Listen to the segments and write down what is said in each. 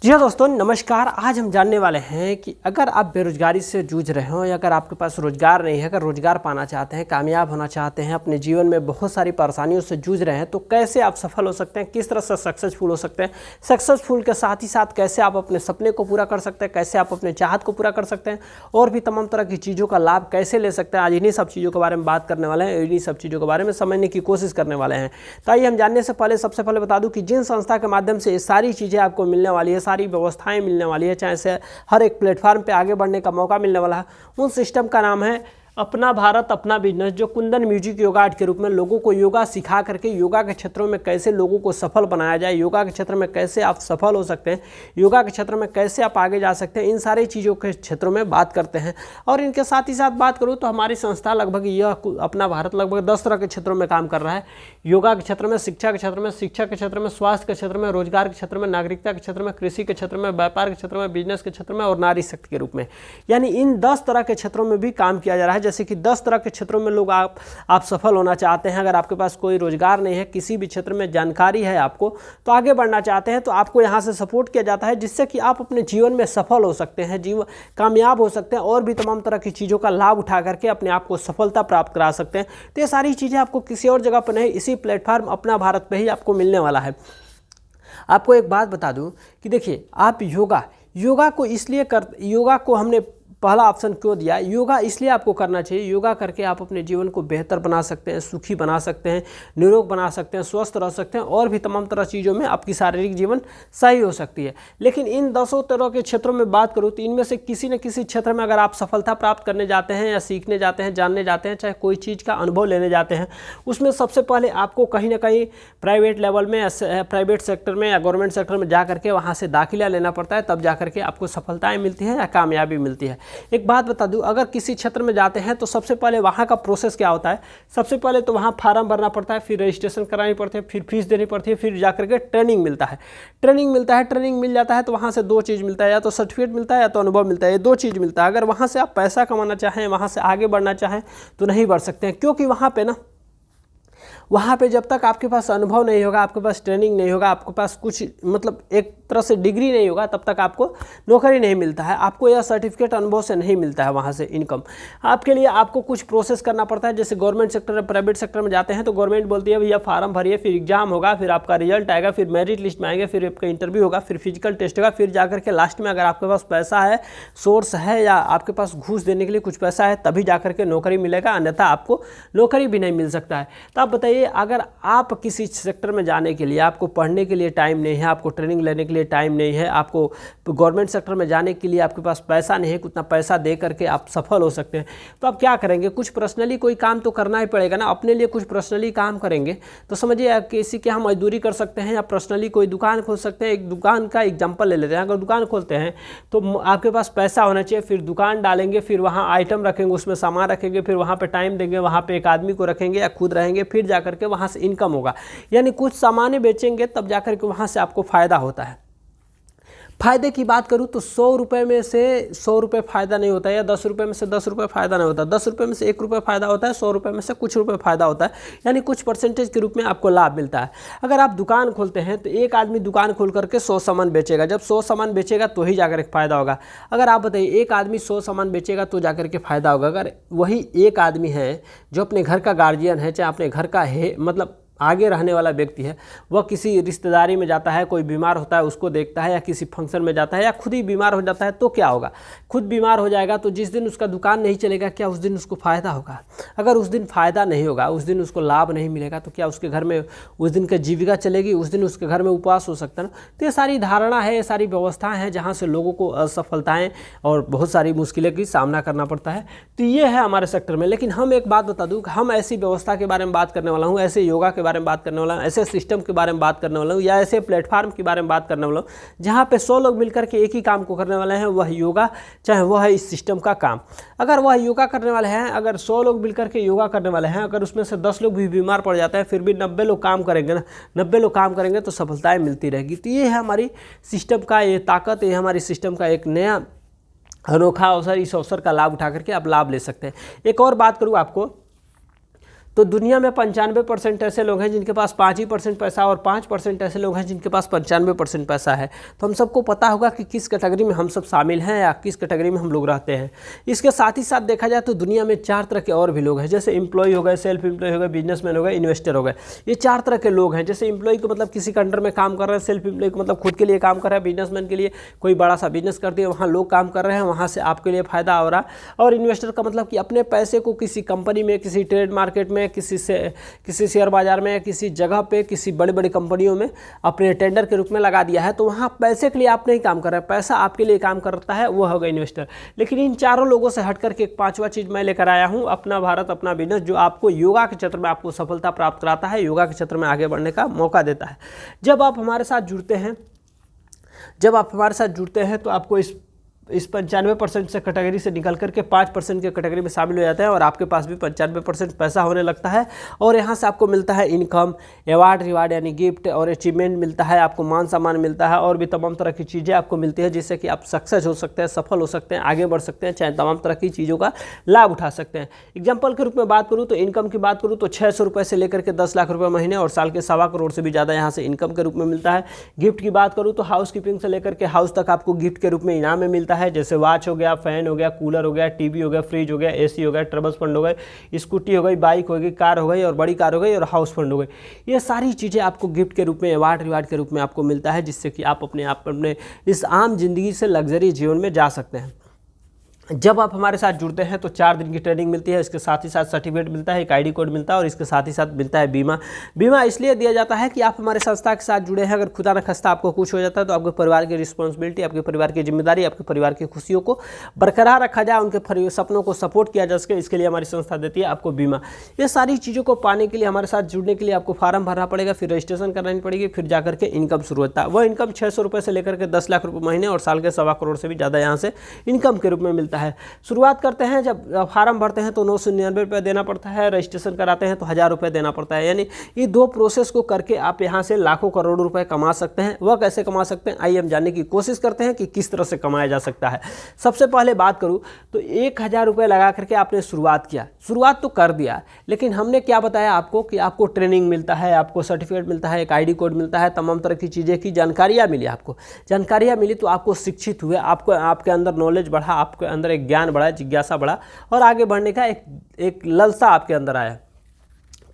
जी हाँ दोस्तों, नमस्कार। आज हम जानने वाले हैं कि अगर आप बेरोजगारी से जूझ रहे हो या अगर आपके पास रोजगार नहीं है, अगर रोजगार पाना चाहते हैं, कामयाब होना चाहते हैं, अपने जीवन में बहुत सारी परेशानियों से जूझ रहे हैं, तो कैसे आप सफल हो सकते हैं, किस तरह से सक्सेसफुल हो सकते हैं। सक्सेसफुल के साथ ही साथ कैसे आप अपने सपने को पूरा कर सकते हैं, कैसे आप अपने चाहत को पूरा कर सकते हैं और भी तमाम तरह की चीज़ों का लाभ कैसे ले सकते हैं। आज इन्हीं सब चीज़ों के बारे में बात करने वाले हैं, इन्हीं सब चीज़ों के बारे में समझने की कोशिश करने वाले हैं। तो आइए हम जानने से पहले सबसे पहले बता दूँ कि जिन संस्था के माध्यम से ये सारी चीज़ें आपको मिलने वाली है, सारी व्यवस्थाएं मिलने वाली है, चाहे से हर एक प्लेटफॉर्म पे आगे बढ़ने का मौका मिलने वाला है, उन सिस्टम का नाम है अपना भारत अपना बिजनेस, जो कुंदन म्यूजिक योगा आर्ट के रूप में लोगों को योगा सिखा करके योगा के क्षेत्रों में कैसे लोगों को सफल बनाया जाए, योगा के क्षेत्र में कैसे आप सफल हो सकते हैं, योगा के क्षेत्र में कैसे आप आगे जा सकते हैं, इन सारी चीज़ों के क्षेत्रों में बात करते हैं। और इनके साथ ही साथ बात करूँ तो हमारी संस्था लगभग यह अपना भारत लगभग 10 तरह के क्षेत्रों में काम कर रहा है। योगा के क्षेत्र में, शिक्षा के क्षेत्र में, शिक्षा के क्षेत्र में, स्वास्थ्य के क्षेत्र में, रोजगार के क्षेत्र में, नागरिकता के क्षेत्र में, कृषि के क्षेत्र में, व्यापार के क्षेत्र में, बिजनेस के क्षेत्र में और नारी शक्ति के रूप में। यानी इन 10 तरह के क्षेत्रों में भी काम किया जा रहा है। जैसे कि 10 तरह के क्षेत्रों में लोग आप सफल होना चाहते हैं। अगर आपके पास कोई रोजगार नहीं है, किसी भी क्षेत्र में जानकारी है आपको, तो आगे बढ़ना चाहते हैं, तो आपको यहाँ से सपोर्ट किया जाता है जिससे कि आप अपने जीवन में सफल हो सकते हैं, जीवन कामयाब हो सकते हैं और भी तमाम तरह की चीज़ों का लाभ उठा करके अपने आप को सफलता प्राप्त करा सकते हैं। तो ये सारी चीज़ें आपको किसी और जगह पर नहीं, इसी प्लेटफॉर्म अपना भारत पे ही आपको मिलने वाला है। आपको एक बात बता दूं कि देखिए, आप योगा को हमने पहला ऑप्शन क्यों दिया। योगा इसलिए आपको करना चाहिए, योगा करके आप अपने जीवन को बेहतर बना सकते हैं, सुखी बना सकते हैं, निरोग बना सकते हैं, स्वस्थ रह सकते हैं और भी तमाम तरह चीज़ों में आपकी शारीरिक जीवन सही हो सकती है। लेकिन इन 10 तरह के क्षेत्रों में बात करूँ तो इनमें से किसी न किसी क्षेत्र में अगर आप सफलता प्राप्त करने जाते हैं या सीखने जाते हैं, जानने जाते हैं, चाहे कोई चीज़ का अनुभव लेने जाते हैं, उसमें सबसे पहले आपको कहीं ना कहीं प्राइवेट लेवल में, प्राइवेट सेक्टर में या गवर्नमेंट सेक्टर में जा करके वहाँ से दाखिला लेना पड़ता है, तब जा करके आपको सफलताएँ मिलती हैं या कामयाबी मिलती है। एक बात बता दूं, अगर किसी क्षेत्र में जाते हैं तो सबसे पहले वहाँ का प्रोसेस क्या होता है। सबसे पहले तो वहाँ फार्म भरना पड़ता है, फिर रजिस्ट्रेशन करानी पड़ती है, फिर फीस देनी पड़ती है, फिर जाकर के ट्रेनिंग मिलता है। ट्रेनिंग मिल जाता है तो वहाँ से 2 चीज़ मिलता है, या तो सर्टिफिकेट मिलता है या तो अनुभव मिलता है। ये 2 चीज़ मिलता है। अगर वहाँ से आप पैसा कमाना चाहें, वहाँ से आगे बढ़ना चाहें तो नहीं बढ़ सकते हैं, क्योंकि वहाँ पे जब तक आपके पास अनुभव नहीं होगा, आपके पास ट्रेनिंग नहीं होगा, आपके पास कुछ मतलब एक तरह से डिग्री नहीं होगा, तब तक आपको नौकरी नहीं मिलता है। आपको यह सर्टिफिकेट अनुभव से नहीं मिलता है, वहाँ से इनकम। आपके लिए आपको कुछ प्रोसेस करना पड़ता है। जैसे गवर्नमेंट सेक्टर में, प्राइवेट सेक्टर में जाते हैं तो गवर्नमेंट बोलती है भैया फार्म भरिए, फिर एग्जाम होगा, फिर आपका रिजल्ट आएगा, फिर मेरिट लिस्ट में आएंगे, फिर आपका इंटरव्यू होगा, फिर फिजिकल टेस्ट होगा, फिर जाकर के लास्ट में अगर आपके पास पैसा है, सोर्स है या आपके पास घूस देने के लिए कुछ पैसा है, तभी जाकर के नौकरी मिलेगा, अन्यथा आपको नौकरी भी नहीं मिल सकता है। तो आप बताइए, अगर आप किसी सेक्टर में जाने के लिए आपको पढ़ने के लिए टाइम नहीं है, आपको ट्रेनिंग लेने के लिए टाइम नहीं है, आपको गवर्नमेंट सेक्टर में जाने के लिए आपके पास पैसा नहीं है, उतना पैसा दे करके आप सफल हो सकते हैं, तो आप क्या करेंगे। कुछ पर्सनली कोई काम तो करना ही पड़ेगा ना, अपने लिए कुछ पर्सनली काम करेंगे। तो समझिए, आप किसी के हम मजदूरी कर सकते हैं या पर्सनली कोई दुकान खोल सकते हैं। एक दुकान का एग्जाम्पल ले लेते हैं। अगर दुकान खोलते हैं तो आपके पास पैसा होना चाहिए, फिर दुकान डालेंगे, फिर वहाँ आइटम रखेंगे, उसमें सामान रखेंगे, फिर वहाँ पर टाइम देंगे, वहाँ पर एक आदमी को रखेंगे या खुद रहेंगे, फिर जाकर के वहाँ से इनकम होगा। यानी कुछ सामान बेचेंगे तब जाकर के वहाँ से आपको फायदा होता है। फायदे की बात करूँ तो 100 रुपये में से 100 रुपये फ़ायदा नहीं होता है, या 10 रुपये में से 10 रुपये फ़ायदा नहीं होता, 10 रुपये में से 1 रुपये फ़ायदा होता है, 100 रुपये में से कुछ रुपये फ़ायदा होता है। यानी कुछ परसेंटेज के रूप में आपको लाभ मिलता है। अगर आप दुकान खोलते हैं तो एक आदमी दुकान खोल करके 100 सामान बेचेगा। जब 100 सामान बेचेगा तो ही जाकर के फ़ायदा होगा। अगर आप बताइए, एक आदमी 100 सामान बेचेगा तो जाकर के फ़ायदा होगा। अगर वही एक आदमी है जो अपने घर का गार्जियन है, चाहे अपने घर का है, मतलब आगे रहने वाला व्यक्ति है, वह किसी रिश्तेदारी में जाता है, कोई बीमार होता है उसको देखता है, या किसी फंक्शन में जाता है, या खुद ही बीमार हो जाता है, तो क्या होगा। खुद बीमार हो जाएगा तो जिस दिन उसका दुकान नहीं चलेगा, क्या उस दिन उसको फ़ायदा होगा। अगर उस दिन फ़ायदा नहीं होगा, उस दिन उसको लाभ नहीं मिलेगा, तो क्या उसके घर में उस दिन की जीविका चलेगी, उस दिन उसके घर में उपवास हो सकता है ना। तो ये सारी धारणा है, ये सारी व्यवस्थाएँ हैं जहाँ से लोगों को असफलताएँ और बहुत सारी मुश्किलें की सामना करना पड़ता है। तो ये है हमारे सेक्टर में। लेकिन हम एक बात बता दूँ, हम ऐसी व्यवस्था के बारे में बात करने वाला हूँ, ऐसे योगा के बारे में बात करने वाला हूँ, ऐसे सिस्टम के बारे में बात करने वाला हूँ, या ऐसे प्लेटफॉर्म के बारे में बात करने वाला हूँ जहाँ पे 100 लोग मिलकर के एक ही काम को करने वाले हैं, वह योगा, चाहे वह है इस सिस्टम का काम। अगर वह योगा करने वाले हैं, अगर 100 लोग मिलकर के योगा करने वाले हैं, अगर उसमें से 10 लोग भी बीमार पड़ जाता है, फिर भी 90 लोग काम करेंगे ना, 90 लोग काम करेंगे तो सफलताएँ मिलती रहेगी। तो ये है हमारी सिस्टम का ये ताकत, ये हमारी सिस्टम का एक नया अनोखा अवसर। इस अवसर का लाभ उठा करके आप लाभ ले सकते हैं। एक और बात करूँ आपको, तो दुनिया में 95% ऐसे लोग हैं जिनके पास 5% पैसा और 5% ऐसे लोग हैं जिनके पास 95% पैसा है। तो हम सबको पता होगा कि किस कैटेगरी में हम सब शामिल हैं या किस कैटेगरी में हम लोग रहते हैं। इसके साथ ही साथ देखा जाए तो दुनिया में 4 तरह के और भी लोग हैं, जैसे एम्प्लॉय हो गए, सेल्फ एम्प्लॉय हो गए, बिजनेसमैन हो गए, इन्वेस्टर हो गए। ये 4 तरह के लोग हैं। जैसे एम्प्लॉय को मतलब किसी अंडर में काम कर रहे हैं, सेल्फ एम्प्लॉय को मतलब खुद के लिए काम कर रहा है, बिजनेसमैन के लिए कोई बड़ा सा बिजनेस कर दिया, वहाँ लोग काम कर रहे हैं, वहाँ से आपके लिए फ़ायदा हो रहा है। और इन्वेस्टर का मतलब कि अपने पैसे को किसी कंपनी में, किसी ट्रेड मार्केट में, किसी शेयर बाजार में, किसी जगह पे, किसी बड़ी बड़ी कंपनियों में अपने टेंडर के रूप में लगा दिया है। तो वहाँ पैसे के लिए आप नहीं काम कर रहे हैं, पैसा आपके लिए काम करता है, वो होगा इन्वेस्टर। लेकिन इन चारों लोगों से हट करके एक 5वां चीज़ मैं लेकर आया हूँ, अपना भारत अपना बिजनेस, जो आपको योगा के क्षेत्र में आपको सफलता प्राप्त कराता है, योगा के क्षेत्र में आगे बढ़ने का मौका देता है। जब आप हमारे साथ जुड़ते हैं तो आपको इस 95% से कैटेगरी से निकल करके 5% के कैटेगरी में शामिल हो जाते हैं और आपके पास भी 95% पैसा होने लगता है। और यहाँ से आपको मिलता है इनकम, अवार्ड, रिवार्ड यानी गिफ्ट और अचीवमेंट मिलता है, आपको मान सम्मान मिलता है और भी तमाम तरह की चीज़ें आपको मिलती है, जिससे कि आप सक्सेस हो सकते हैं, सफल हो सकते हैं, आगे बढ़ सकते हैं, चाहे तमाम तरह की चीज़ों का लाभ उठा सकते हैं। एग्जाम्पल के रूप में बात करूँ तो इनकम की बात करूँ तो 600 रुपये से लेकर के 10 लाख रुपये महीने और साल के 1.25 करोड़ से भी ज़्यादा यहाँ से इनकम के रूप में मिलता है। गिफ्ट की बात करूँ तो हाउस कीपिंग से लेकर के हाउस तक आपको गिफ्ट के रूप में इनाम में मिलता है, जैसे वॉच हो गया, फैन हो गया, कूलर हो गया, टीवी हो गया, फ्रिज हो गया, एसी हो गया, ट्रबल्स फंड हो गए, स्कूटी हो गई, बाइक हो गई, कार हो गई और बड़ी कार हो गई और हाउस फंड हो गई। ये सारी चीज़ें आपको गिफ्ट के रूप में, अवार्ड रिवार्ड के रूप में आपको मिलता है, जिससे कि आप अपने इस आम जिंदगी से लग्जरी जीवन में जा सकते हैं। जब आप हमारे साथ जुड़ते हैं तो 4 दिन की ट्रेनिंग मिलती है, इसके साथ ही साथ सर्टिफिकेट मिलता है, एक आईडी कोड मिलता है और इसके साथ ही साथ मिलता है बीमा। बीमा इसलिए दिया जाता है कि आप हमारे संस्था के साथ जुड़े हैं, अगर खुदा न खास्ता आपको कुछ हो जाता है तो आपके परिवार की रिस्पॉन्सिबिलिटी, आपके परिवार की जिम्मेदारी, आपके परिवार की खुशियों को बरकरार रखा जाए, उनके सपनों को सपोर्ट किया जा सके, इसके लिए हमारी संस्था देती है आपको बीमा। ये सारी चीज़ों को पाने के लिए, हमारे साथ जुड़ने के लिए आपको फॉर्म भरना पड़ेगा, फिर रजिस्ट्रेशन करानी पड़ेगी, फिर जाकर के इनकम शुरू होता है। वह इनकम 600 रुपये से लेकर के 10 लाख रुपये महीने और साल के 1.25 करोड़ से भी ज़्यादा यहाँ से इनकम के रूप में मिलता है। शुरुआत करते हैं, जब फॉर्म भरते हैं तो 999 रुपये देना पड़ता है, रजिस्ट्रेशन कराते हैं तो 1000 रुपये देना पड़ता है। यानी ये 2 प्रोसेस को करके आप यहाँ से लाखों करोड़ों रुपए कमा सकते हैं। वह कैसे कमा सकते हैं, आइए हम जानने की कोशिश करते हैं कि किस तरह से कमाया जा सकता है। सबसे पहले बात करूँ तो 1000 रुपये लगा करके आपने शुरुआत तो कर दिया, लेकिन हमने क्या बताया आपको कि आपको ट्रेनिंग मिलता है, आपको सर्टिफिकेट मिलता है, एक आईडी कोड मिलता है, तमाम तरह की चीज़ें की जानकारियाँ मिली। आपको जानकारियाँ मिली तो आपको शिक्षित हुए, आपके अंदर नॉलेज बढ़ा, आपके अंदर एक ज्ञान बढ़ा, जिज्ञासा बढ़ा और आगे बढ़ने का एक ललसा आपके अंदर आया।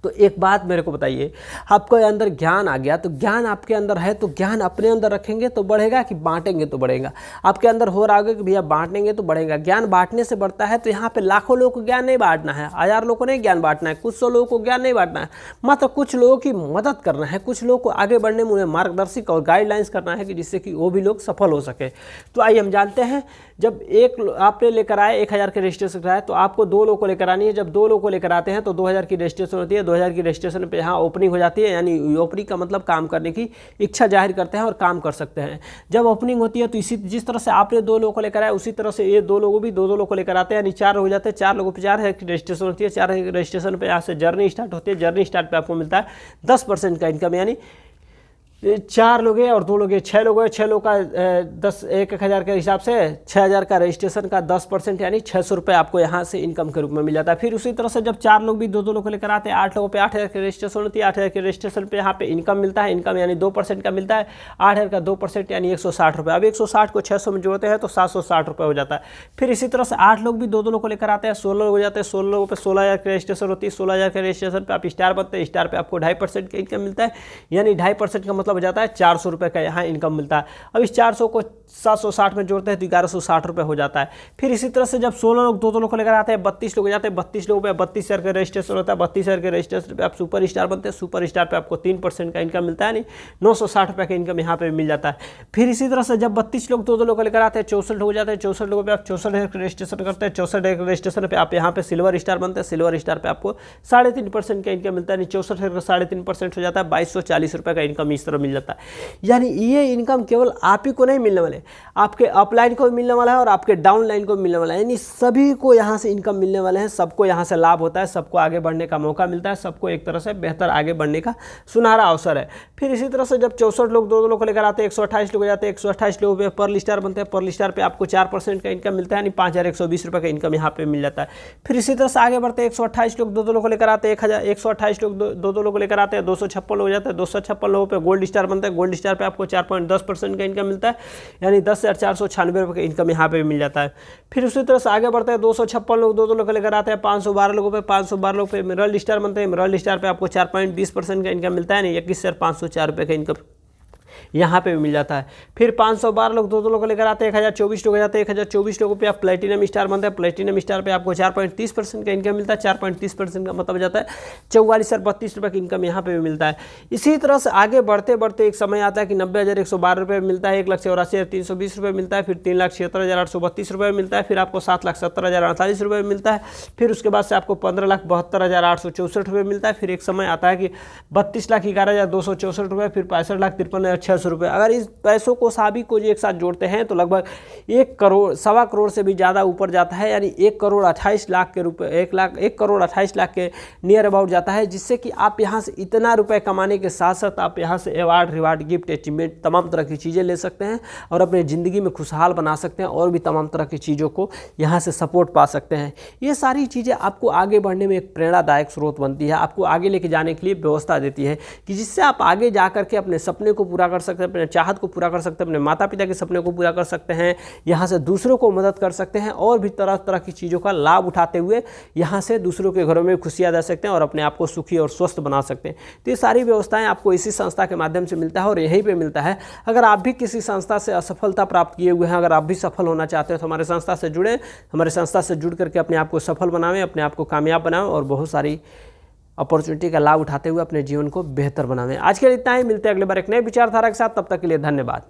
तो एक बात मेरे को बताइए, आपके अंदर ज्ञान आ गया, तो ज्ञान आपके अंदर है तो ज्ञान अपने अंदर रखेंगे तो बढ़ेगा कि बांटेंगे तो बढ़ेगा? आपके अंदर हो रहा होगा कि भैया बांटेंगे तो बढ़ेगा। ज्ञान बांटने से बढ़ता है। तो यहाँ पे लाखों लोगों को ज्ञान नहीं बांटना है, 1000 लोगों को नहीं ज्ञान बांटना है, कुछ 100 लोगों को ज्ञान नहीं बांटना है, मात्र कुछ लोगों की मदद करना है, कुछ लोगों को आगे बढ़ने में उन्हें मार्गदर्शक और गाइडलाइंस करना है कि जिससे कि वो भी लोग सफल हो सके। तो आइए हम जानते हैं, जब आपने लेकर आए 1000 के रजिस्ट्रेशन कराए तो आपको 2 लोगों को लेकर आनी है। जब 2 लोगों को लेकर आते हैं तो 2000 की रजिस्ट्रेशन होती है। 2000 की रजिस्ट्रेशन पे यहाँ ओपनिंग हो जाती है, यानी ओपनिंग का मतलब काम करने की इच्छा जाहिर करते हैं और काम कर सकते हैं। जब ओपनिंग होती है तो जिस तरह से आपने 2 लोगों को लेकर आए उसी तरह से ये 2 लोगों भी 2 लोगों को लेकर आते हैं, यानी 4 हो जाते हैं। 4 लोगों पर 4000 की रजिस्ट्रेशन होती है। 4000 की रजिस्ट्रेशन पर यहाँ से जर्नी स्टार्ट होती है। जर्नी स्टार्ट पर आपको मिलता है 10% का इनकम, यानी 4 लोग हैं और 2 लोग हैं, 6 लोग हैं। 6 लोग का 1000 के हिसाब से 6000 का रजिस्ट्रेशन का 10% यानी 600 रुपये आपको यहाँ से इनकम के रूप में मिल जाता है। फिर उसी तरह से जब 4 लोग भी 2 लोग को लेकर आते हैं, 8 लोगों पे 8000 की रजिस्ट्रेशन होती है। 8000 के रजिस्ट्रेशन पे यहाँ पे इनकम मिलता है। इनकम यानी 2% का मिलता है। 8000 का 2% यानी 160 रुपये। अब 160 को 600 में जोड़ते हैं तो 760 रुपये हो जाता है। फिर इसी तरह से 8 लोग भी 2 लोग को लेकर आते हैं, 16 लोग हो जाते हैं। 16 लोगों पर 16000 की रजिस्ट्रेशन होती है। 16000 के रजिस्ट्रेशन पर आप स्टार बनते हैं। स्टार पर आपको 2.5% का इनकम मिलता है, यानी 2.5% का मतलब हो जाता है 400 रुपये का यहाँ इनकम मिलता है। अब इस 400 को 760 में जोड़ते हैं तो 1160 रुपये हो जाता है। फिर इसी तरह से जब 16 लोग 2 लोग को लेकर आते हैं, 32 लोग हो जाते हैं। 32 लोगों पे 32,000 का रजिस्ट्रेशन होता है। 32,000 के रजिस्ट्रेशन पे आप सुपर स्टार बनते हैं। सुपर स्टार पे आपको 3% का इनकम मिलता है, नहीं 960 रुपये का इनकम यहाँ पे मिल जाता है। फिर इसी तरह से जब 32 लोग 2 लोग को लेकर आते हैं, 64 हो जाते हैं। 64 लोगों पर आप 64,000 का रजिस्ट्रेशन करते हैं। 64,000 के रजिस्ट्रेशन पर आप यहाँ पे सिल्वर स्टार बनते हैं। सिल्वर स्टार पर आपको 3.5% का इनकम मिलता है, 64,000 का 3.5% हो जाता है। 2240 रुपये का इनकम इस तरह मिल जाता है। यानी ये इनकम केवल आप ही को नहीं मिलने वाले, आपके अपलाइन को भी मिलने वाला है और आपके डाउनलाइन को भी मिलने वाला है। यानी सभी को यहाँ से इनकम मिलने वाले हैं, सबको यहाँ से लाभ होता है, सबको आगे बढ़ने का मौका मिलता है, सबको एक तरह से बेहतर आगे बढ़ने का सुनहरा अवसर है। फिर इसी तरह से जब 64 लोग 2-2 लोग को लेकर आते हैं, 128 लोग हो जाते हैं, 128 लोगों पे पर लिस्टार बनते हैं, पर लिस्टार पे आपको 4% का इनकम मिलता है, यानी 5120 रुपये का इनकम यहाँ पे मिल जाता है। फिर इसी तरह से आगे बढ़ते हैं, 128 लोग 2-2 लोग को लेकर आते हैं, 128 लोग 2-2 लोग को लेकर आते हैं, 256 लोग हो जाते हैं, 256 लोगों पे गोल्ड स्टार बनता है, गोल्ड स्टार पे आपको 4.10% का इनकम मिलता है, यानी 10,496 रुपये का इनकम यहाँ पे मिल जाता है। फिर उसी तरह से आगे बढ़ते हैं, 256 लोग 2-2 लोग को लेकर आते हैं, 512 लोगों पे 512 लोग पे मिरल स्टार बनते हैं, मिरल स्टार पे आपको 4.20% का इनकम मिलता है, यानी 21,504 रुपये का इनकम यहाँ पे भी मिल जाता है। फिर 512 लोग 2-2 लोग को लेकर आते हैं, 1024 लोग हो जाते हैं, 1024 लोगों पे आप प्लेटिनम स्टार बनते हैं, प्लेटिनम स्टार पे आपको 4.30% का इनकम मिलता है, 4.30% का मतलब हो जाता है 44,032 रुपये का इनकम यहाँ पे भी मिलता है। इसी तरह से आगे बढ़ते बढ़ते एक समय आता है कि 90,112 रुपये मिलता है, 1,84,320 रुपये मिलता है, फिर 3,76,832 रुपये मिलता है, फिर आपको 7,70,048 रुपये मिलता है, फिर उसके बाद से आपको 15,72,864 रुपये मिलता है। फिर एक समय आता है कि 32,11,264 रुपये, फिर 65,53,600 रुपये। अगर इस पैसों को सभी को एक साथ जोड़ते हैं तो लगभग 1 करोड़ 1.25 करोड़ से भी ज़्यादा ऊपर जाता है, यानी 1,28,00,000 के रुपये 1,28,00,000 के नियर अबाउट जाता है, जिससे कि आप यहाँ से इतना रुपये कमाने के साथ साथ आप यहाँ से अवार्ड रिवार्ड गिफ्ट अचीवमेंट तमाम तरह की चीज़ें ले सकते हैं और अपनी ज़िंदगी में खुशहाल बना सकते हैं और भी तमाम तरह की चीज़ों को यहाँ से सपोर्ट पा सकते हैं। ये सारी चीज़ें आपको आगे बढ़ने में एक प्रेरणादायक स्रोत बनती है, आपको आगे लेके जाने के लिए व्यवस्था देती है कि जिससे आप आगे जा करके अपने सपने को पूरा कर सकते हैं, अपने चाहत को पूरा कर सकते हैं, अपने माता पिता के सपने को पूरा कर सकते हैं, यहाँ से दूसरों को मदद कर सकते हैं और भी तरह तरह की चीज़ों का लाभ उठाते हुए यहाँ से दूसरों के घरों में खुशियाँ दे सकते हैं और अपने आप को सुखी और स्वस्थ बना सकते हैं। तो ये सारी व्यवस्थाएं आपको इसी संस्था के माध्यम से मिलता है और यहीं पे मिलता है। अगर आप भी किसी संस्था से असफलता प्राप्त किए हुए हैं, अगर आप भी सफल होना चाहते हो तो हमारे संस्था से जुड़ें, हमारे संस्था से जुड़ करके अपने आप को सफल बनाएं, अपने आप को कामयाब बनाएं और बहुत सारी अपॉर्चुनिटी का लाभ उठाते हुए अपने जीवन को बेहतर बनाएं। आज के लिए इतना ही, मिलते हैं अगली बार एक नए विचारधारा के साथ, तब तक के लिए धन्यवाद।